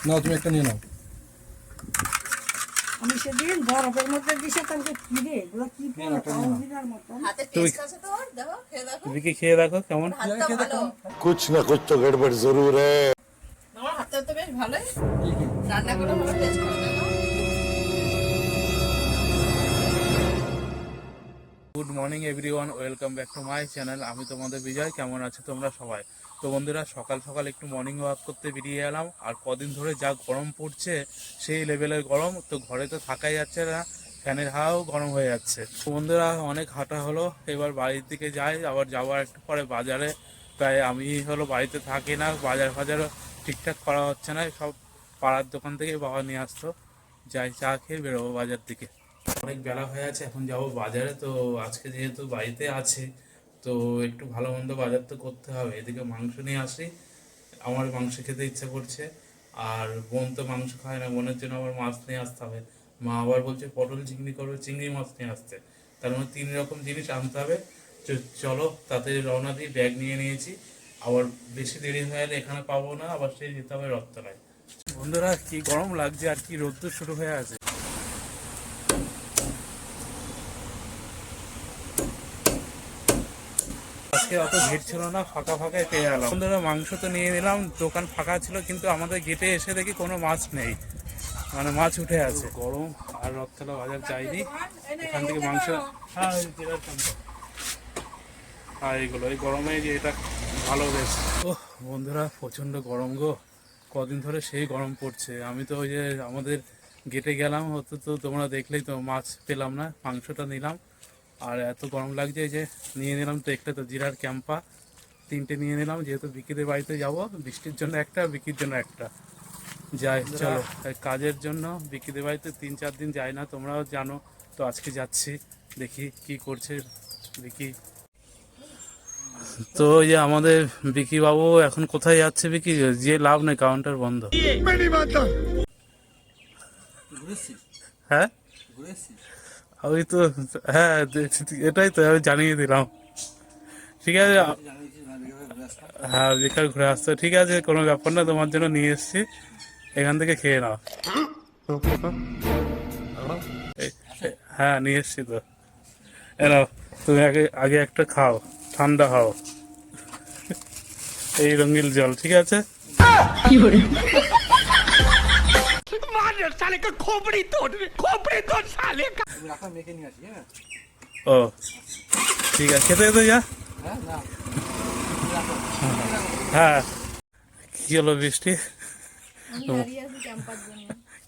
নাও তুমি একটা নিয়ে নাও। আমি সেদিন বরফের মধ্যে দিছে তাকে কিনে এগুলো কি পাউডার মতন হাতে টেস্ট আছে তো ওর, দেখো খেয়ে দেখো। বিকি খেয়ে দেখো কেমন। হাতটা ভালো, कुछ न कुछ तो गड़बड़ जरूर है। আমার হাতটা তো বেশ ভালোই, রান্না করে ভালো টেস্ট করে দেখো। Good morning everyone, welcome back to my channel. আমি তোমাদের বিজয়। কেমন আছো তোমরা সবাই? তো বন্ধুরা, সকাল সকাল একটু মর্নিং ওয়াক করতে বেরিয়ে এলাম। আর কদিন ধরে যা গরম পড়ছে, সেই লেভেলের গরম, তো ঘরে তো থাকাই যাচ্ছে না, ফ্যানের হাওয়াও গরম হয়ে যাচ্ছে। তো বন্ধুরা, অনেক হাঁটা হলো, এবার বাড়ির দিকে যাই। আবার যাওয়ার একটু পরে বাজারে, তাই আমি বাড়িতে থাকি না, বাজার ফাজারও ঠিকঠাক করা হচ্ছে না, সব পাড়ার দোকান থেকে বাবা নিয়ে আসতো। যাই, চা খেয়ে বেরোবো বাজার দিকে। অনেক বেলা হয়ে আছে, এখন যাব বাজারে। তো আজকে যেহেতু বাড়িতে আছি, তো একটু ভালো মন্দ বাজার তো করতে হবে। এদিকে মাংস নিয়ে আসি, আমার মাংস খেতে ইচ্ছে করছে। আর বোন তো মাংস খায় না, বোনের জন্য আবার মাছ নিয়ে আসতে হবে। মা আবার বলছে পটল চিংড়ি করবে, চিংড়ি মাছ নিয়ে আসতে। তার মানে 3 রকম জিনিস আনতে হবে। চলো তাড়াতাড়ি রওনা দিই, ব্যাগ নিয়ে নিয়েছি। আবার বেশি দেরি হয়ে গেলে এখানে পাবো না, আবার সেই যেতে হবে রথতলায়। বন্ধুরা, কি গরম লাগছে আর কি রোদ্দুর শুরু হয়ে আছে। আজকে অত ভিড় ছিল না, ফাঁকা ফাঁকাই পেয়ে গেলাম। বন্ধুরা, মাংস তো নিয়ে নিলাম, দোকান ফাঁকা ছিল, কিন্তু আমাদের গেটে এসে দেখি কোনো মাছ নেই, মানে মাছ উঠে আছে। গরম, আর রথতলা বাজার যাইনি, এখান থেকে মাংস। আর এইগুলো এই গরমে যে এটা ভালো বেশ। ও বন্ধুরা, প্রচণ্ড গরম গো, কদিন ধরে সেই গরম পড়ছে। আমি তো ওই যে আমাদের গেটে গেলাম, হতো তো তোমরা দেখলেই তো, মাছ পেলাম না, মাংসটা নিলাম। আর এত গরম লাগছে, যে নিয়ে নিলাম তো একটা, তো জিরার ক্যাম্পা 3টে নিয়ে নিলাম, যেহেতু বিকিদের বাড়িতে যাব। বৃষ্টির জন্য একটা, বিকির জন্য একটা। যাই চলো, কাজের জন্য বিকিদের বাড়িতে 3-4 দিন যাই না, তোমরাও জানো। তো আজকে যাচ্ছি, দেখি কি করছে বিকি। তো এই যে আমাদের বিকি বাবু এখন কোথায় যাচ্ছে? বিকি যে লাভ নেই, কাউন্টার বন্ধ। হ্যাঁ আমি তো, হ্যাঁ এটাই তো আমি জানিয়ে দিলাম। ঠিক আছে, হ্যাঁ বেকার ঘুরে আসতে, ঠিক আছে, কোনো ব্যাপার না, তোমার জন্য নিয়ে এসেছি, এখান থেকে খেয়ে নাও। হ্যাঁ নিয়ে এসছি তো, এনাও তুমি আগে আগে একটা খাও, ঠান্ডা খাও, এই রঙিল জল, ঠিক আছে। ও ঠিক আছে, খেতে খেতে যা। হ্যাঁ কি হলো বৃষ্টি?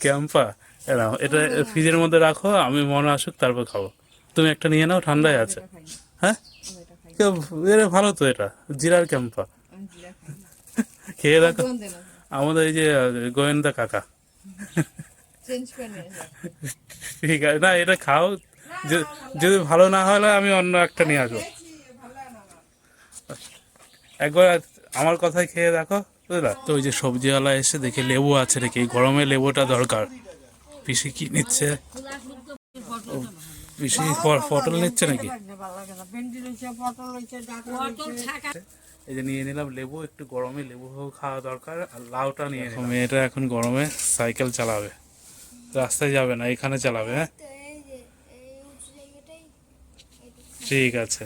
ক্যাম্পা এরাও, এটা ফ্রিজের মধ্যে রাখো, আমি মনে আসুক তারপর খাবো। তুমি একটা নিয়ে নাও, ঠান্ডায় আছে। হ্যাঁ এর ভালো তো, এটা জিরার ক্যাম্পা, খেয়ে দেখো। আমাদের এই যে গোয়েন্দা কাকা। ঠিক আছে, না এটা খাও, যদি ভালো না হলে আমি অন্য একটা নিয়ে আসবো। একবার আমার কথাই খেয়ে দেখো, বুঝলা তো। ওই যে সবজিওয়ালা এসে দেখে লেবু আছে নাকি, এই গরমে লেবুটা দরকার। পিসি কি নিচ্ছে? পিসি পটল নিচ্ছে নাকি? এই যে নিয়ে নিলাম লেবু, একটু গরমে লেবু খাওয়া দরকার। আর লাউটা নিয়ে নিলাম। মেয়েটা এখন গরমে সাইকেল চালাবে, রাস্তায় যাবে না, এখানে চালাবে। হ্যাঁ ঠিক আছে।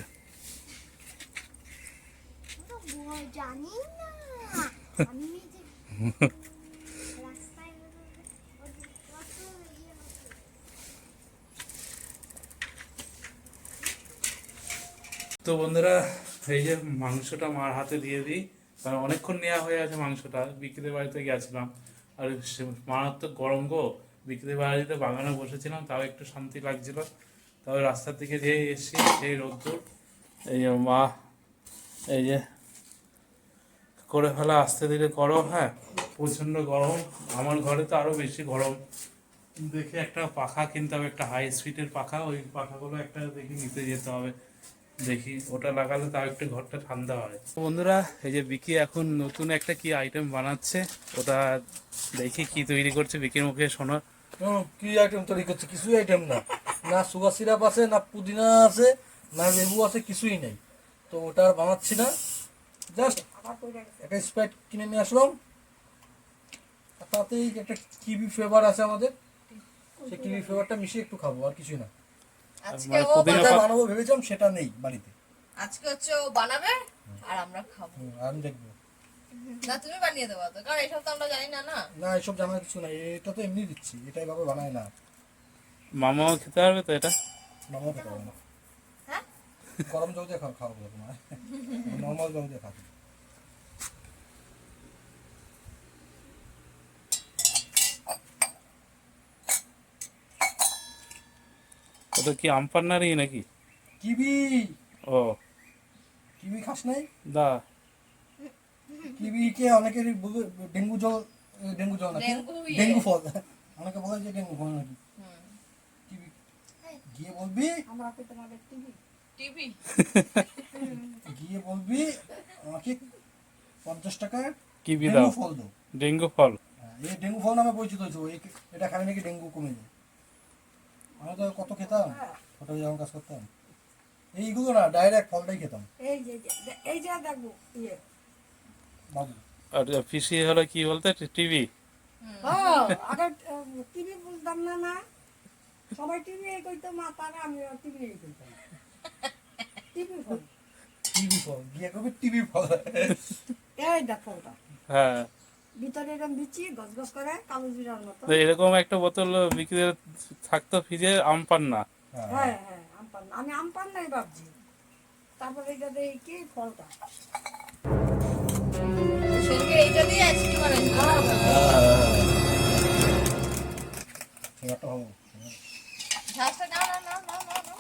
তো বন্ধুরা, এই যে মাংসটা মার হাতে দিয়ে দিই, কারণ অনেকক্ষণ নেওয়া হয়ে আছে মাংসটা। বিকিদের বাড়িতে গেছিলাম, আর মারাত্মক গরম গো। বিকিদের বাড়িতে বাগানে বসেছিলাম, তাও একটু শান্তি লাগছিল। তবে রাস্তার দিকে যেয়ে এসেছি, সেই রোদ্দুর। এই যে মা, এই যে করে ফেলা, আস্তে ধীরে করো। হ্যাঁ প্রচণ্ড গরম, আমার ঘরে তো আরও বেশি গরম। দেখে একটা পাখা কিনতে হবে, একটা হাই স্পিডের পাখা, ওই পাখাগুলো একটা দেখি নিতে যেতে হবে। দেখি ওটা লাগালে তাও একটু ঘরটা ঠান্ডা হয়। বন্ধুরা, এই যে বিকি এখন নতুন একটা কি আইটেম বানাচ্ছে, ওটা দেখি কি তৈরি করছে, বিকির মুখে শোনো। কি আইটেম তৈরি করছে? কিছুই আইটেম না, না সুগার সিরাপ আছে, না পুদিনা আছে, না লেবু আছে, কিছুই নেই। তো ওটা আর বানাচ্ছি না, জাস্ট একটা স্প্রাইট কিনে নিয়ে আসলাম, তাতেই একটা কিবি ফ্লেভার আছে আমাদের, সেই কিবি ফ্লেভারটা মিশিয়ে একটু খাবো, আর কিছুই না। আজকে মানে ও পুদিনা যেটা পাতা- বানাবো ভেবেছিলাম সেটা নেই বাড়িতে। আজকে হচ্ছে ও বানাবে আর আমরা খাবো। আমি দেখবো। না তুমি বানিয়ে দেবো তো, কারণ এসব তো আমরা জানি না। না না এসব জানার কিছু নাই, এটা তো এমনি দিচ্ছি, এটা এভাবে বানায় না। মামাও খেতে পারবে তো এটা? মামাও খেতে পারবে না। হ্যাঁ গরম জল দিয়ে খাওয়াবো তোমার, নর্মাল জল দিয়ে খাবো। ওটা কি আমপান্নারই নাকি? কিবি, ও কিবি খাস নাই? দা কিবিকে অনেকেরই ডেঙ্গু জল, ডেঙ্গু জল নাকি, ডেঙ্গু ইয়ে। ডেঙ্গু ফল, অনেকে বলে যে ডেঙ্গু ফল নাকি। হুম। কিবি গিয়ে বলবি, আমরা তো তোমাদের টিভি টিভি গিয়ে বলবি আমাকে 50 টাকার কিবি ডেঙ্গু দাও, ফল দাও। ডেঙ্গু ফল। হ্যাঁ, এই ডেঙ্গু ফল নামে পরিচিত হয়েছে, এটা খাই নাকি ডেঙ্গু কমে যায়। আমরা তো কত খেতাম ছোটো যখন কাজ করতাম, এইগুলো না ডাইরেক্ট ফলটাই খেতাম। এই যে এই যে দেখবো ইয়ে বাবু আর পিসি হলো কি বলতে টিভি। আগে টিভি বলতাম না, না সবাই টিভি এই কইতো, মা তারা আমি টিভি এই কইতাম, টিভি ফোন। টিভি ফল গিয়ে করবি টিভি ফল। এই দেখো ওটা হ্যাঁ, ভিতরে এরকম বিচি গস গস করে কালো জিরার মতো। তো এরকম একটা বোতল বিক্রি থাকতো ফ্রিজে আমপান্না। হ্যাঁ হ্যাঁ আমপান, আমি আমপান নাই ভাবছি, তারপরে এটা দেখি কি ফলটা। সেদিকে এইটা দিয়ে আইসক্রিম বানাইছিল। একটা হবো। ঝাঁসটা নাও নাও নাও নাও নাও নাও।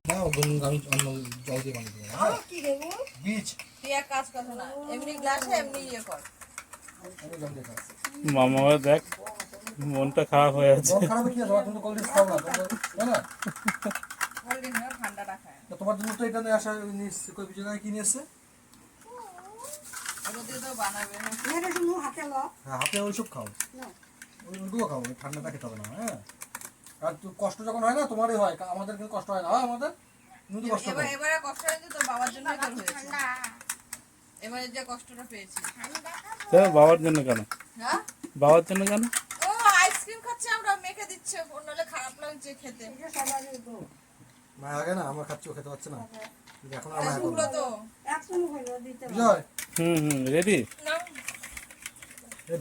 না আমি অন্য জল দিয়ে বানিয়ে দেবো। আর কি দেবো? বীজ তুই এক কাজ কর না, এমনি গ্লাসে এমনি ইয়ে কর। আমি জল দিয়ে খাই। মামা দেখ মনটা খারাপ হয়ে আছে। জল খারাপ কি আছে, তুমি তো কোল্ড ড্রিঙ্কস খাও না, তাই না? কোল্ড ড্রিঙ্ক না, ঠান্ডাটা খায়। তো তোমার জন্য তো এটা নিয়ে আসা কই বিজয় কি নিয়ে এসছে? ওটা দিয়ে তো বানাবে না। মেরে শুনু হাতে ল হ্যাঁ, হাতে ওইসব খাও, না। ওইগুলো খাও, ওই ঠান্ডাটা খেতে হবে না। হ্যাঁ, আর কষ্ট যখন হয় না তোমারই হয়, আমাদের কিন্তু কষ্ট হয় না। আমাদের তুমি তো কষ্ট করো। এবারে কষ্ট হয়েছে তোর বাবার জন্যই তোর হয়েছে। এবারে যে কষ্টটা পেয়েছি। তো বাবার জন্য কেন? হ্যাঁ বাবার জন্য কেন? ও আইসক্রিম খাচ্ছে, আমরা মেখে দিচ্ছে, ওর নাহলে খারাপ লাগছে খেতে। এই যে সবাই তো মায়া আগে না আমরা খাচ্ছি, ও খেতে পাচ্ছে না, কিন্তু এখন আর মায়া করবো পুরো না। তো এক চুমুক হইলো দিতে হবে। বিজয়, রেডি? না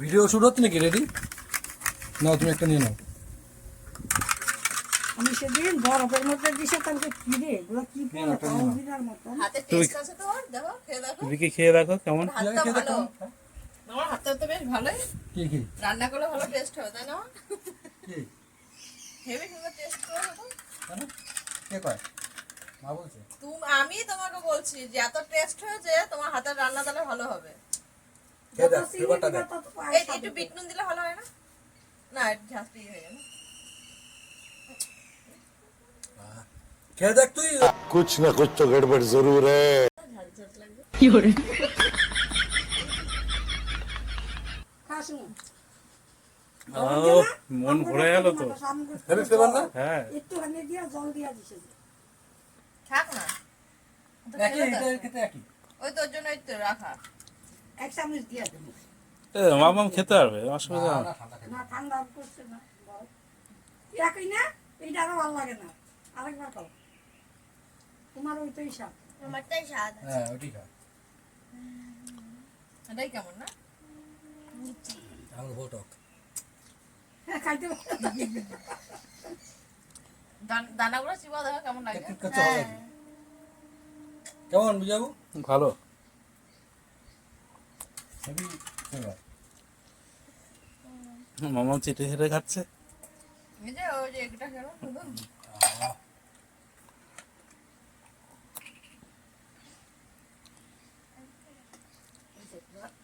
ভিডিও শুট হচ্ছে নাকি? রেডি? নাও তুমি একটা নিয়ে নাও। আমি সেদিন বরফের মধ্যে দিছে তাহলে কি রে এগুলো কি নিয়ে পড়ো নাও, নিয়ে নাও। কালো জিরার মতো। হাতে টেস্ট আছে তো, ওর দেখো খেয়ে দেখো। বিকি খেয়ে দেখো কেমন। হাতটা খেয়ে ভালো, দেখো। আমার হাতটা তো বেশ ভালোই, কি কি রান্না করলে ভালো টেস্ট হয় তাই না? কি হেভি সুন্দর টেস্ট করে তো। কেন? কে কয়? মা বলছে। আমি তোমাকে বলছি যে এত টেস্ট হয়েছে, তোমার হাতের রান্না তাহলে ভালো হবে। খেয়ে দেখ, যত চিনি ফ্লেভারটা দিবা দেখ। তত এই একটু বিট নুন দিলে ভালো হয় না? না একটু ঝাঁসটা হয়ে গেল। খেয়ে দেখ তুই। कुछ न कुछ तो गड़बड़ जरूर है। ঝাঁঝ ঝাঁঝ লাগবে। খাস না। ও, মন ভরে গেল তো। হেভি ফ্লেভার না? হ্যাঁ, একটুখানি দিয়া জল দিয়া দিছে। থাক না, তো একই, খেলে এটা তো। খেতে একই। ওই তোর জন্য তো রাখা। এক চামচ দিয়া দেবো। মামাম খেতে পারবে, অসুবিধা না, নেই। না, ঠান্ডা খেতে। না ঠান্ডা করছে না বরফ। একই না, এইটা আরো ভালো লাগে না। আরেকবার খাও। তোমার ওইটাই স্বাদ। আমারটাই স্বাদ। হ্যাঁ, ওইটাই খা। এটাই কেমন না? আমার বহুত টক। হ্যাঁ খাইতে পারো। দানাগুলো চিবা দেখো কেমন লাগে। ঠিক করতে ভালো লাগে। কেমন বুঝাবো? ভালো। Heavy flavour. মামাম চেটে চেটে খাচ্ছে। এই যে ওই যে এটা খেলো শুধু।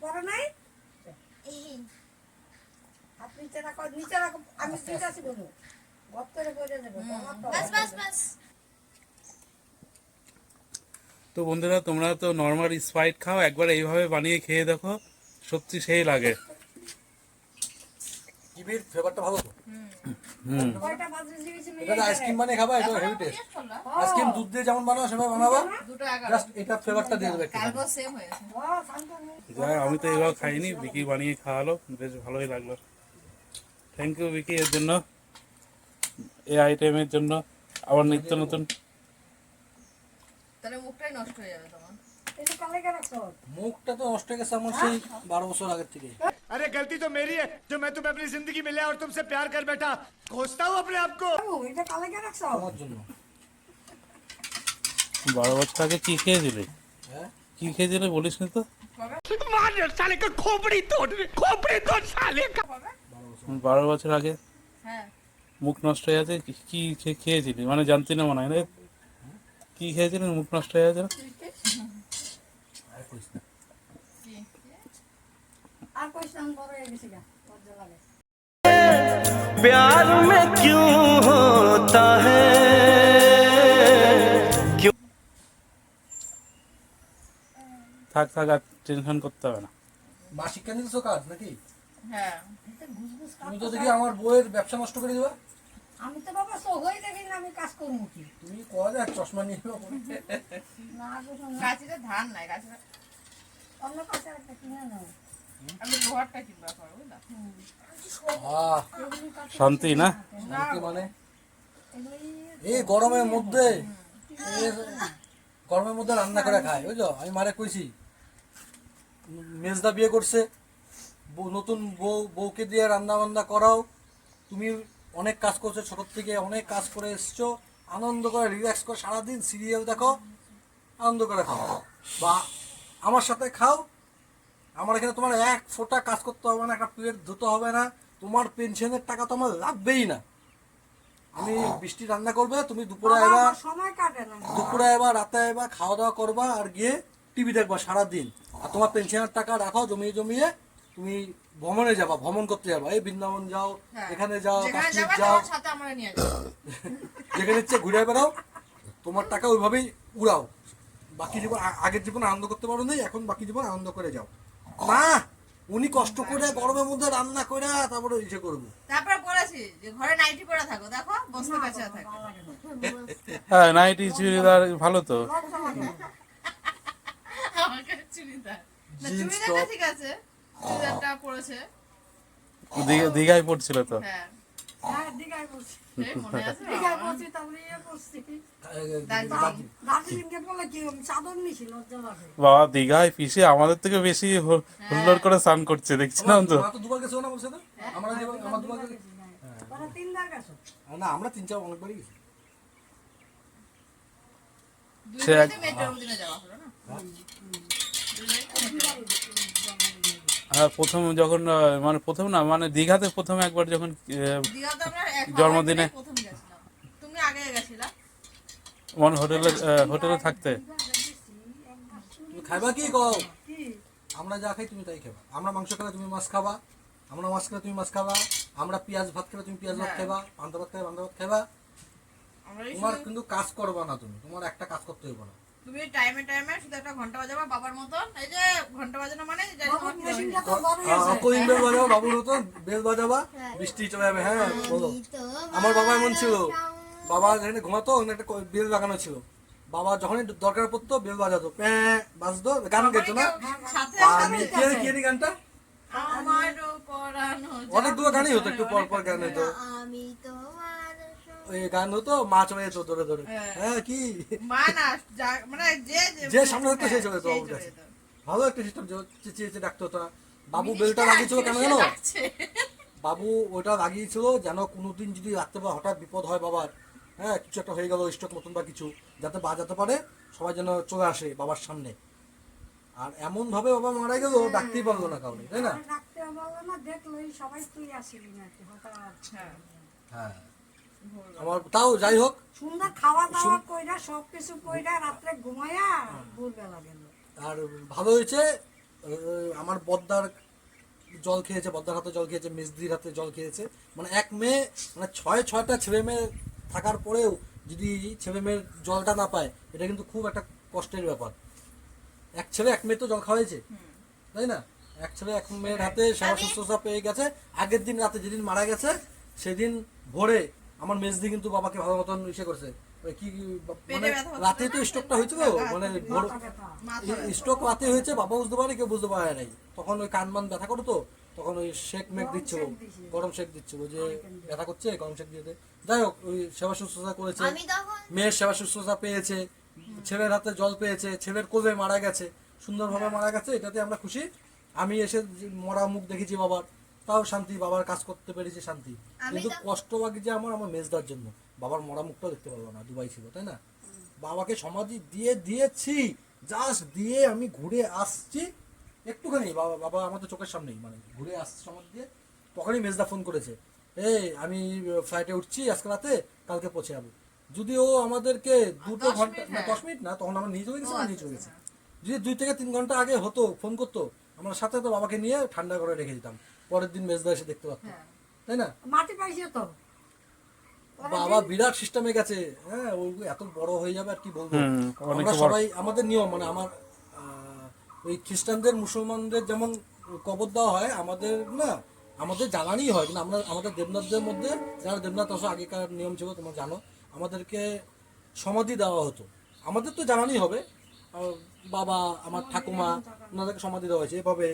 পরে নাই? হাত নিচে রাখো, নিচে রাখো। আমি দিতেছি বলবো। গর্তরে করে দেবো। বাস বাস বাস। তো বন্ধুরা তোমরা তো নর্মাল স্প্রাইট খাও, একবার এইভাবে বানিয়ে খেয়ে দেখো, সত্যি সেই লাগে। কিবির ফ্লেভারটা ভালো তো। হুম কয়টা বাজে জিনিস এটা আইসক্রিম বানিয়ে খাবা, এটা হেভি টেস্ট। টেস্ট করলা আইসক্রিম দুধ দিয়ে যেমন বানাও সেভাবে বানাবা, 2 টাকা জাস্ট এটা ফ্লেভারটা দিয়ে দেবে একটু। কালকে সেম হয়েছে যাই আমি তো এবার খাইনি, বিকি বানিয়ে খাওয়ালো, বেশ ভালোই লাগলো। থ্যাংক ইউ বিকি এর জন্য, এই আইটেমের জন্য। আবার নিত্য নতুন তাহলে মুখটাই নষ্ট হয়ে যাবে তোমার। এটা কালে কেন রাখছো? মুখটা তো নষ্ট হয়ে গেছে আমার সেই 12 বছর আগের থেকে। अरे गलती तो मेरी है जो मैं तुम्हें अपनी जिंदगी में लिया और तुमसे प्यार कर बैठा खोजता हूँ अपने आप को। ও, এটা কালে কেন রাখছো? আমার জন্য। 12 বছর আগে কি খেয়েছিলি? হ্যাঁ কি খেয়েছিলি বলিস নি তো? 12 বছর আগে হ্যাঁ মুখ নষ্ট হয়ে আছে, কি খেয়েছিলি? মানে জানতি না মনে হয় না, কি খেয়েছিলি মুখ নষ্ট হয়ে আছে? আর কইস না। কি আর কইছ না, বড় হয়ে গেছি গা, লজ্জা লাগে। प्यार में क्यों होता है থাক থাক, আর টেনশন করতে হবে না। মা শিক্ষা দিতেছো কাজ নাকি? হ্যাঁ এটা ঘুসঘুস তুমি তো কাজ দেখি আমার বইয়ের ব্যবসা নষ্ট করে দিবা। আমি তো বাবা সহই দেখি না, আমি কাজ করবো কি? তুমি কয়া যায় চশমা নিয়ে এলো। না গো শোনো, গাছিতে ধান নাই, গাছিতে অন্য কাছে একটা কিনে নাও। আমি লোহারটা কিনবা করো বুঝলা। আহ, এগুলি কাছে শান্তি না? শান্তি মানে এগুলি এই গরমের মধ্যে, গরমের মধ্যে রান্না করে খায়, বুঝছো? আমি মারে কইছি মেজদা বিয়ে করছে, নতুন বউকে দিয়ে রান্না বান্না করাও। তুমি অনেক কাজ করছো, ছোট থেকে অনেক কাজ করে এসছো, আনন্দ করে রিল্যাক্স করে সারাদিন সিরিয়াল দেখো, আনন্দ করে খাও, বা আমার সাথে খাও। আমার এখানে তোমার এক ফোঁটা কাজ করতে হবে না, একটা প্লেট ধুতে হবে না, তোমার পেনশনের টাকা তো আমার লাগবেই না। আমি বৃষ্টি রান্না করবে, তুমি দুপুরে বাবা, আইবা, আমার সময় কাটে না। দুপুরে আইবা, রাতে আইবা, খাওয়া দাওয়া করবা আর গিয়ে টিভি দেখবা সারাদিন। আর তোমার পেনশনের টাকা রাখো জমিয়ে জমিয়ে, তুমি ভ্রমণে যাবা, ভ্রমণ করতে যাবা, এই বৃন্দাবন যাও, হ্যাঁ। এখানে যাও, যেখানে কাশ্মীর যাবা যাও, তোমার সাথে আমরা নিয়ে যাবো। যেখানে ইচ্ছে ঘুরে বেড়াও, তোমার টাকা ওইভাবেই উড়াও। বাকি জীবন আগের জীবন আনন্দ করতে পারো না, এখন বাকি জীবন আনন্দ করে যাও। না, উনি কষ্ট করে গরমের মধ্যে রান্না করে তারপরে ইসে করবো। তারপর বলেছি যে ঘরে নাইটি পরে থাকো, দেখো বসতে বেঁচে থাকে। ভালো লাগে না। হ্যাঁ, নাইটি চুড়িদার ভালো তো। লজ্জা লাগে। আমাকে চুড়িদার না, জিন্স চুড়িদারটা টপ। ঠিক আছে, চুড়িদারটা পরেছে। দীঘায় পড়ছিল তো। হ্যাঁ হ্যাঁ, দীঘায় বলছি। এই মনে আছে দীঘায় বলছি, তারপরে ইয়ে করছি। দার্জিলিংকে বলে কি আমি চাদর নিছি, লজ্জা লাগে। বাবা দীঘায় পিসে আমাদের থেকে বেশি হুল্লোড় করে স্নান করছে, দেখছিলাম তো। মা তো দুবার গেছে না বলছে না? আমরা আমার দুবার গেছে। ওরা 3 বার গেছো। না, আমরা 3-4 অনেকবারই গেছি। দুই সে বাড়িতে মেট্রোর দিনে যাওয়া হলো না। দুই বাড়িতে হ্যাঁ, প্রথম যখন মানে প্রথম না, মানে দীঘাতে প্রথম একবার যখন দীঘাতে আমরা জন্মদিনে। প্রথম গেছিলাম, তুমি আগে গেছিলা। মানে হোটেলে থাকতে। তুমি খাইবা কি কও? কি? আমরা যা খাই তুমি তাই খাবা। আমরা মাংস খেলে তুমি মাছ খাবা, আমরা মাছ খেলে তুমি মাছ খাবা, আমরা পেঁয়াজ ভাত খেলে তুমি পেঁয়াজ ভাত খাবা, পান্তা ভাত খেলে পান্তা ভাত খাবা। আমরা এই তোমার শুধু- কিন্তু কাজ করবা না, তুমি তোমার একটা কাজ করতে হইব না। তুমি টাইমে টাইমে শুধু একটা ঘন্টা বাজাবা বাবার মতন। এই যে ঘন্টা বাজানো মানে জানি বাবুর তোমার কি হয়। মেশিনটা তো বড়ই আছে। কইন বেল বাজাবো, বাবুর মতো বেল বাজাবা, বৃষ্টি চলে যাবে। হ্যাঁ বলো। আমার বাবা এমন ছিল, বাবা যেখানে ঘুমাতো ওখানে একটা বেল লাগানো ছিল। বাবা যখনই দরকার পড়তো বেল বাজাতো, প্যাঁ বাজতো, গান গেতো না? সাথে আমি কি এর গানটা? আমার পরানো অনেকগুলো গানই হতো, একটু পর পর গান হতো। আমি তোমার ওই গান হতো, মা চলে যেত ধরে ধরে। হ্যাঁ। হ্যাঁ কি মা না মানে যে সামনে থাকতো সেই চলে যেত সেই বাবুর চলে কাছে। যেত। ভালো একটা সিস্টেম, চেঁচিয়ে ডাকতো তা। বাবু বেলটা লাগিয়েছিল কেন জানো? ডাকছে। বাবু ওটা লাগিয়েছিল যেন কোনোদিন যদি রাত্রেবেলা হঠাৎ বিপদ হয় বাবার, হ্যাঁ কিছু একটা হয়ে গেল, স্ট্রোক মতন বা কিছু, যাতে বাজাতে পারে, সবাই যেন চলে আসে বাবার সামনে। আর এমন ভাবে বাবা মারা গেল, ডাকতেই পারলো না কাউকে, তাই না? আর রাখতে পারলো না, দেখলোই সবাই তুই আসিলি নাকি হঠাৎ। হ্যাঁ হ্যাঁ, আমার তাও যাই হোক, সুন্দর খাওয়া দাওয়া কইরা সবকিছু কইরা রাত্রে ঘুমাইয়া ভোরবেলা গেল। আর ভালো হয়েছে। আমার বদ্দার জল খেয়েছে, বদ্দার হাতে জল খেয়েছে, মেজদির হাতে জল খেয়েছে। মানে এক মেয়ে, মানে 6-6টা ছেলে মেয়ে থাকার পরেও যদি ছেলে মেয়ের জলটা না পায়, এটা কিন্তু খুব একটা কষ্টের ব্যাপার। এক ছেলে এক মেয়ে তো জল খাওয়াইছে, তাই না? এক ছেলে এক মেয়ের হাতে সেবা শুশ্রূষা পেয়ে গেছে। আগের দিন রাতে যেদিন মারা গেছে, সেদিন ভোরে আমার মেজদি কিন্তু বাবাকে ভালো মতন ইসে করছে, ওই কি মানে ব্যথা হচ্ছে রাতে না? তো স্ট্রোকটা হয়েছে তো, মানে মাথা ব্যথা। স্ট্রোক রাতে হয়েছে, বাবা বুঝতে পারে কেউ বুঝতে পারে নাই, তখন ওই কান মান ব্যথা করতো, তখন ওই শেক মেক দিচ্ছিল, গরম শেক দিচ্ছিল যে ব্যথা করছে গরম শেক দিয়ে দে। যাই হোক ওই সেবা শুশ্রূষা করেছে, আমি তখন মেয়ের সেবা শুশ্রূষা পেয়েছে, ছেলের হাতে জল পেয়েছে, ছেলের কোলে মারা গেছে, সুন্দরভাবে মারা গেছে, এটাতে আমরা খুশি। আমি এসে যে মরা মুখ দেখেছি বাবার, তাও শান্তি, বাবার কাজ করতে পেরেছি শান্তি। কিন্তু কষ্ট লাগে যে আমার মেজদার জন্য, বাবার মরা মুখটাও দেখতে পারবো না, দুবাই ছিল তাই না, বাবাকে সমাধি দিয়েছি, জাস্ট দিয়ে আমি ঘুরে আসছি একটুখানি, বাবা বাবা আমাদের চোখের সামনেই, মানে ঘুরে আসছি সমাধি দিয়ে, তখনই মেজদা ফোন করেছে, এই আমি ফ্লাইটে উঠছি আজকে রাতে, কালকে পৌঁছে যাবো। যদিও আমাদেরকে 2 ঘন্টা না 10 মিনিট না, তখন আমরা নিয়ে চলে গেছি, নিয়ে চলে গেছি। যদি 2 থেকে 3 ঘন্টা আগে হতো, ফোন করতো, আমরা সাথে তো বাবাকে নিয়ে ঠান্ডা করে রেখে দিতাম, পরের দিন মেজদা এসে দেখতে পারতাম, তাই না? মাটি পাইছে তো বাবা বিরাট সিস্টেমে গেছে, হ্যাঁ ওই এত বড় হয়ে যাবে আর কি বলবো। অনেক আমরা বড়। সবাই আমাদের নিয়ম, মানে আমার ওই খ্রিস্টানদের মুসলমানদের যেমন কবর দেওয়া হয়, আমাদের না, আমাদের জানানি হয়, কিন্তু আমরা আমাদের দেবনাথদের মধ্যে, যারা দেবনাথ আছে আগেকার নিয়ম ছিল তোমরা জানো, আমাদেরকে সমাধি দেওয়া হতো, আমাদের তো জানানি হবে, বাবা আমার ঠাকুমা ওনাদেরকে সমাধি দেওয়া হয়েছে, এভাবে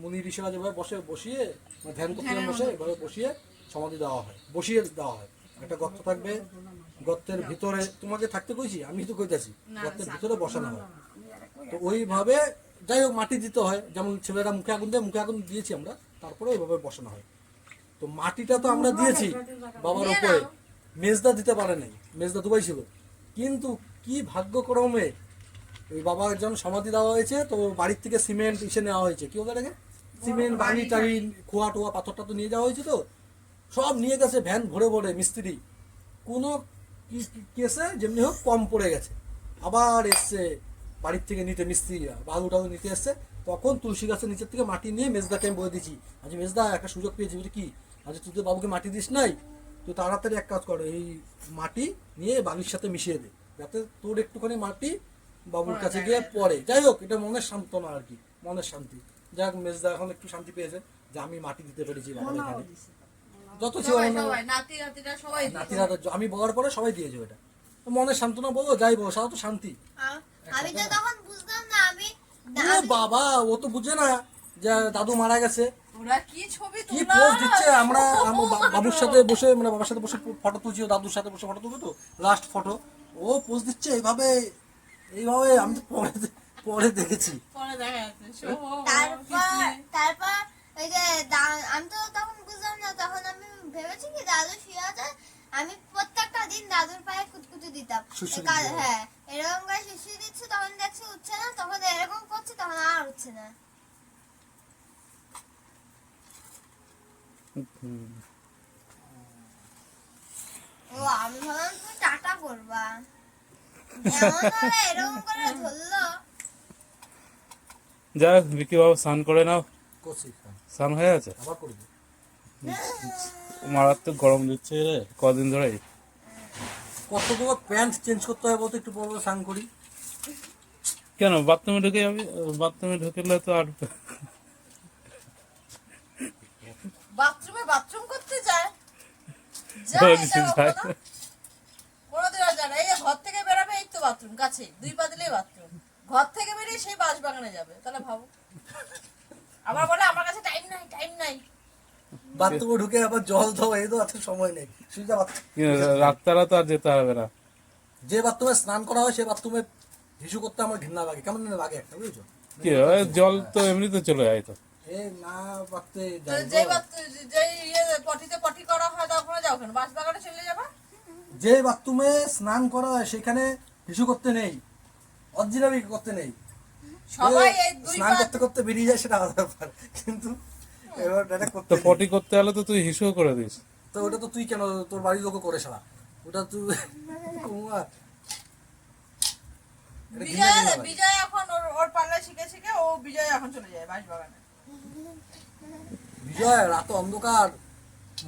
মুনি ঋষিরা যেভাবে বসিয়ে মানে ধ্যান করতে বসে, এভাবে বসিয়ে সমাধি দেওয়া হয়, বসিয়ে দেওয়া হয়। একটা গর্ত থাকবে, গর্তের ভিতরে তোমাকে থাকতে কইছি, আমি তো কইতাছি, গর্তের ভিতরে বসানো হয়। তো ওইভাবে যাই হোক মাটি দিতে হয়, যেমন ছেলেরা মুখে আগুন দেয়, মুখে আগুন দিয়েছি আমরা, তারপরে ওইভাবে বসানো হয়। তো মাটিটা তো আমরা দিয়েছি বাবার উপরে, মেজদা দিতে পারে নাই, মেজদা দুবাই ছিল, কিন্তু কি ভাগ্যক্রমে ওই বাবার যখন সমাধি দেওয়া হয়েছে, তো বাড়ির থেকে সিমেন্ট এসে নেওয়া হয়েছে, কি ওকে সিমেন্ট বাড়ি টাড়ি খোয়া টোয়া পাথরটা তো নিয়ে যাওয়া হয়েছে, তো সব নিয়ে গেছে ভ্যান ভরে ভরে মিস্ত্রি, কোনো কেসে যেমনি হোক কম পড়ে গেছে, আবার এসছে বাড়ির থেকে নিতে মিস্ত্রিরা, বালু টালু নিতে এসছে, তখন তুলসী গাছের নিচের থেকে মাটি নিয়ে মেজদাকে আমি বলে দিচ্ছি, আজ মেজদা একটা সুযোগ পেয়েছি, বলি কি, আজ তুই তো বাবুকে মাটি দিস নাই, তো তাড়াতাড়ি এক কাজ কর, এই মাটি নিয়ে বালির সাথে মিশিয়ে দে, যাতে তোর একটুখানি মাটি বাবুর কাছে গিয়ে পড়ে। যাই হোক এটা মনের সান্ত্বনা আর কি, মনের শান্তি। যাই হোক মেজদা এখন একটু শান্তি পেয়েছে যে আমি মাটি দিতে পেরেছি বাবার এখানে, যত ছিল সবাই সবাই নাতি নাতিরা সবাই দিয়েছে। নাতিরা আমি বলার পরে সবাই দিয়েছে, এটা মনের সান্ত্বনা বলো, যাই বলো, সারা তো শান্তি। আমি তো তখন বুঝলাম না, আমি ও বাবা, ও তো বুঝে না যে দাদু মারা গেছে, ওরা কি ছবি কি তোলা পোজ দিচ্ছে। আমরা বাবুর সাথে বসে, মানে বাবার সাথে বসে ফটো তুলছি, দাদুর সাথে বসে ফটো তুলবো, তো লাস্ট ফটো ও পোজ দিচ্ছে এইভাবে এইভাবে, আমি তো পরে দেখেছি। পরে দেখা যাচ্ছে শোভো, তারপর ওই যে আমি তো তখন বুঝলাম না, তখন আমি ভেবেছি কি দাদু শুয়ে আছে, আমি প্রত্যেকটা দিন দাদুর পায়ে কুতকুতি দিতাম, শুশুরি হ্যাঁ এরকম করে শিশু দিচ্ছে, তখন দেখছি উঠছে না, তখন এরকম করছে, তখন আর উঠছে না। ও আমি ভাবলাম তুমি টাটা করবা, এমন ভাবে এরকম করে ধরলো। যাক বিকি বাবু স্নান করে নাও, করছি, স্নান হয়ে আছে, আবার করবো। মারাত্মক গরম দিচ্ছে রে কদিন ধরে। কতগুলো প্যান্ট চেঞ্জ করতে হয় বলতে, একটু বড় বড় স্নান করি। কেন বাথরুমে ঢুকে যাবি? বাথরুমে ঢুকলে তো আর বাথরুম করতে যায়, যায়। কোনোদিন আর যায় না। এই যে ঘর থেকে বেরোবে, এই তো বাথরুম কাছে, 2 পা দিলেই বাথরুম, ঘর থেকে বেরিয়ে সেই বাঁশ বাগানে যাবে, তাহলে ভাবো। আবার বলে আমার কাছে টাইম নাই। বাথরুমে ঢুকে আবার জল দেওয়া, এই তো এত সময় নেই, সুবিধা। রাত্তারা তো আর যেতে হবে না। যে বাথরুমে স্নান করা হয় সেই বাথরুমে হিসু করতে আমার ঘৃণা লাগে, কেমন যেন লাগে একটা, বুঝছো? কি হয়, জল তো এমনিতে চলে যায় তো। এ না পারতে তো যেই পটিতে পটি করা হয়, তখন যাও কেন, বাঁশ বাগানে চলে যাবা। যে বাথরুমে স্নান করা হয় সেখানে হিসু করতে নেই, অরিজিনালি করতে নেই, সবাই এই 2 স্নান পা করতে করতে বেরিয়ে যায়, সেটা আলাদা ব্যাপার, কিন্তু এবার এটা করতে তো নেই। পটি করতে হলে তো তুই হিসু করে দিস। তো ওটা তো তুই কেন, তোর বাড়ির লোকও করে সারা, ওটা তুই কুমার। এটা ঘৃণা ঘৃণা লাগে। বিজয় এখন ওর পাল্লা শিখে ও বিজয় এখন চলে যায় বাঁশ বাগানে। বিজয় রাতে অন্ধকার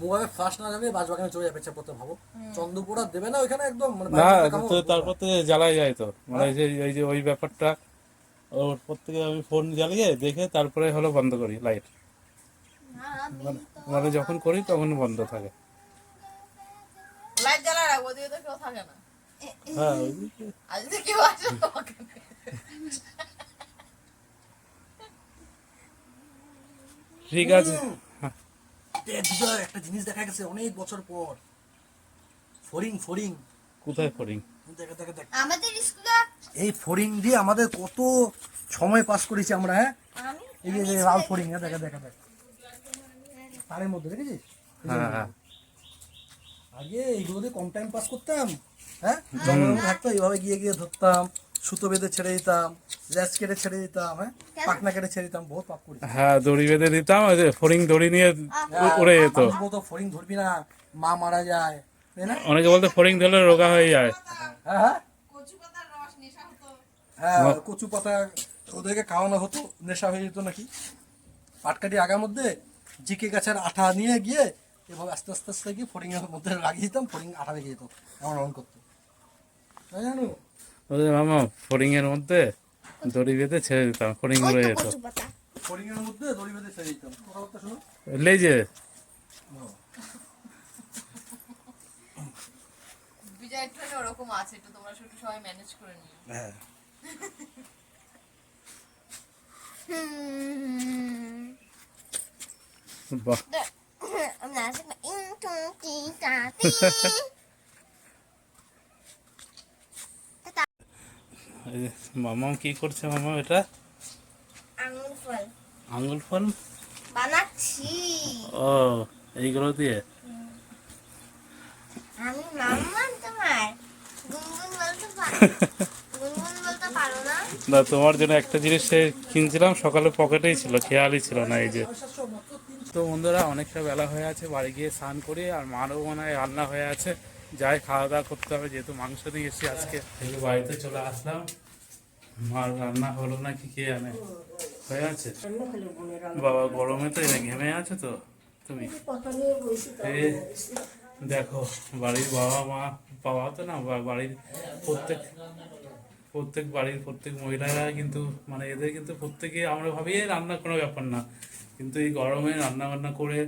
মোবাইলে ফ্লাশ না যাবে, বাঁশবাগানে চলে যাবে, চেপতে ভাবো, চন্দ্রপুরা দেবে না ওইখানে একদম, মানে না বাড়িতে কামড় তো করবে। তারপর তো জ্বালাই যায় তো, মানে এই যে ওই ব্যাপারটা, ওর পর থেকে আমি ফোন জ্বালিয়ে দেখে তারপরে হলো বন্ধ করি লাইট, মানে যখন করি তখন বন্ধ থাকে। ওদিকে তো কেউ থাকে না। হ্যাঁ আর যদি কেউ আসে তোমাকে নিয়ে। ঠিক আছে। বিজয়, একটা জিনিস দেখা গেছে অনেক বছর পর, ফড়িং ফড়িং কোথায় ফড়িং? দেখা দেখা দেখ, আমাদের স্কুলে এই ফড়িং দিয়ে আমাদের কত সময় পাস করেছি আমরা। হ্যাঁ, আমি এই যে লাল ফড়িং, হ্যাঁ দেখা দেখা দেখ তারের মধ্যে দেখেছিস? এই যে হ্যাঁ হ্যাঁ আগে এইগুলো দিয়ে কম টাইম পাস করতাম। হ্যাঁ, জঙ্গলের মধ্যে থাকতো, এইভাবে গিয়ে গিয়ে ধরতাম, সুতো বেঁধে ছেড়ে দিতাম, ল্যাচ কেটে ছেড়ে দিতাম, হ্যাঁ পাখনা কেটে ছেড়ে দিতাম, বহুত পাপ করেছি। হ্যাঁ, দড়ি বেঁধে দিতাম, ওই যে ফড়িং দড়ি নিয়ে উড়ে যেত। মানুষ বলতো ফড়িং ধরবি না, মা মারা যায়, তাই না? অনেকে বলতে ফড়িং ধরলে রোগা হয়ে যায়। হ্যাঁ হ্যাঁ কচু পাতার রস নেশা হতো। হ্যাঁ, কচু পাতা ওদেরকে খাওয়ানো হতো, নেশা হয়ে যেত নাকি। পাটকাঠি আগার মধ্যে জিকে গাছের আঠা নিয়ে গিয়ে এভাবে আস্তে আস্তে আস্তে গিয়ে ফড়িং এর মধ্যে লাগিয়ে দিতাম, ফড়িং আঠা লেগে যেত, এমন করতো, তাই জানো? ওদের মামা ফড়িং এর মধ্যে দড়ি বেঁধে ছেড়ে দিতাম, ফড়িং উড়ে যেত। কচু পাতা ফড়িং এর মধ্যে দড়ি বেঁধে ছেড়ে দিতাম। কথাবার্তা শোনো। লেজে বিজয় একটুখানি ওরকম আছে, একটু তোমরা শুধু সবাই ম্যানেজ করে নিও। হ্যাঁ, বাহ, এই যে মামা কি করছে মামা? এটা আঙুর ফল আঙ্গুল ফল। বানাচ্ছি ও, এইগুলো দিয়ে আমি মাম্মা তোমার গুনগুন বলতে পারো গুনগুন বলতে পারো না না, তোমার জন্য একটা জিনিস সে কিনছিলাম, সকালে পকেটেই ছিল, খেয়ালই ছিল না। এই যে তো বন্ধুরা, অনেকটা বেলা হয়ে আছে, বাড়ি গিয়ে স্নান করি, আর মারও মনে হয় রান্না হয়ে আছে, যাই খাওয়া দাওয়া করতে হবে, যেহেতু মাংস নিয়ে এসেছি আজকে। এই যে বাড়িতে চলে আসলাম, মার রান্না হলো নাকি কে জানে, হয়ে আছে। বাবা গরমে তো এনে ঘেমে আছে তো তুমি। এই দেখো, বাড়ির বাবা মা, বাবা তো না, বাড়ির প্রত্যেক বাড়ির প্রত্যেক মহিলারা কিন্তু, মানে এদের কিন্তু প্রত্যেকে, আমরা ভাবি এই রান্না কোনো ব্যাপার না, কিন্তু এই গরমে রান্না বান্না করে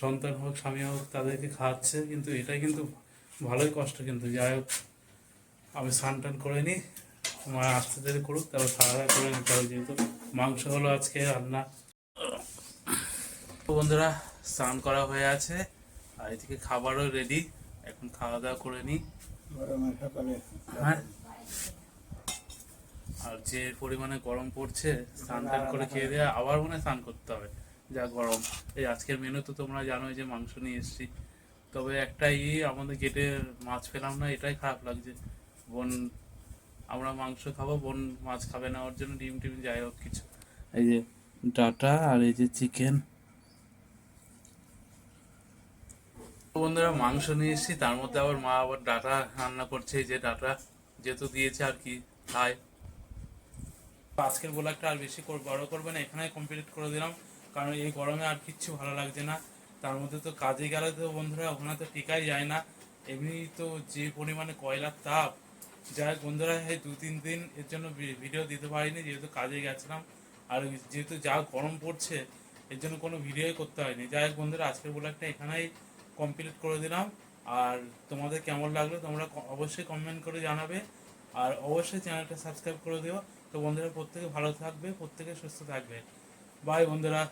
সন্তান হোক স্বামী হোক তাদেরকে খাওয়াচ্ছে, কিন্তু এটা কিন্তু ভালোই কষ্ট। কিন্তু যাই হোক, আমি স্নান টান করে নিই, মা আস্তে ধীরে করুক, তারপর খাওয়া দাওয়া করে নিতে হবে, যেহেতু মাংস হলো আজকে রান্না। তো বন্ধুরা, স্নান করা হয়ে আছে, আর এদিকে খাবারও রেডি, এখন খাওয়া দাওয়া করে নিই। হ্যাঁ, আর যে পরিমাণে গরম পড়ছে, স্নান টান করে খেয়ে দেওয়া, আবার মনে হয় স্নান করতে হবে, যা গরম। এই আজকের মেনু তো তোমরা জানোই যে মাংস নিয়ে এসেছি, তবে একটাই আমাদের গেটে মাছ পেলাম না, এটাই খারাপ লাগছে। বোন, আমরা মাংস খাবো, বোন মাছ খাবে না, ওর জন্য ডিম টিম যাই হোক কিছু। এই যে ডাটা আর এই যে চিকেন। বন্ধুরা, মাংস নিয়ে এসেছি, তার মধ্যে আবার মা আবার ডাটা রান্না করছে, এই যে ডাটা যেহেতু দিয়েছে আর কি, খায়। আজকের ব্লগটা আর বেশি বড় করবে না, এখানে কমপ্লিট করে দিলাম, কারণ এই গরমে আর কিচ্ছু ভালো লাগছে না। তার মধ্যে তো কাজে গেলে তো বন্ধুরা ওখানে তো টিকাই যায় না, এমনি তো যে পরিমাণে কয়লার তাপ। যাই হোক বন্ধুরা, এই 2-3 দিন এর জন্য ভিডিও দিতে পারিনি, যেহেতু কাজে গেছিলাম, আর যেহেতু যা গরম পড়ছে এর জন্য কোনো ভিডিওই করতে হয়নি। যাই হোক বন্ধুরা, আজকের ব্লগটা এখানেই কমপ্লিট করে দিলাম, আর তোমাদের কেমন লাগলো তোমরা অবশ্যই কমেন্ট করে জানাবে, আর অবশ্যই চ্যানেলটা সাবস্ক্রাইব করে দিও। তো বন্ধুরা, প্রত্যেকে ভালো থাকবে, প্রত্যেকে সুস্থ থাকবে। বাই বন্ধুরা।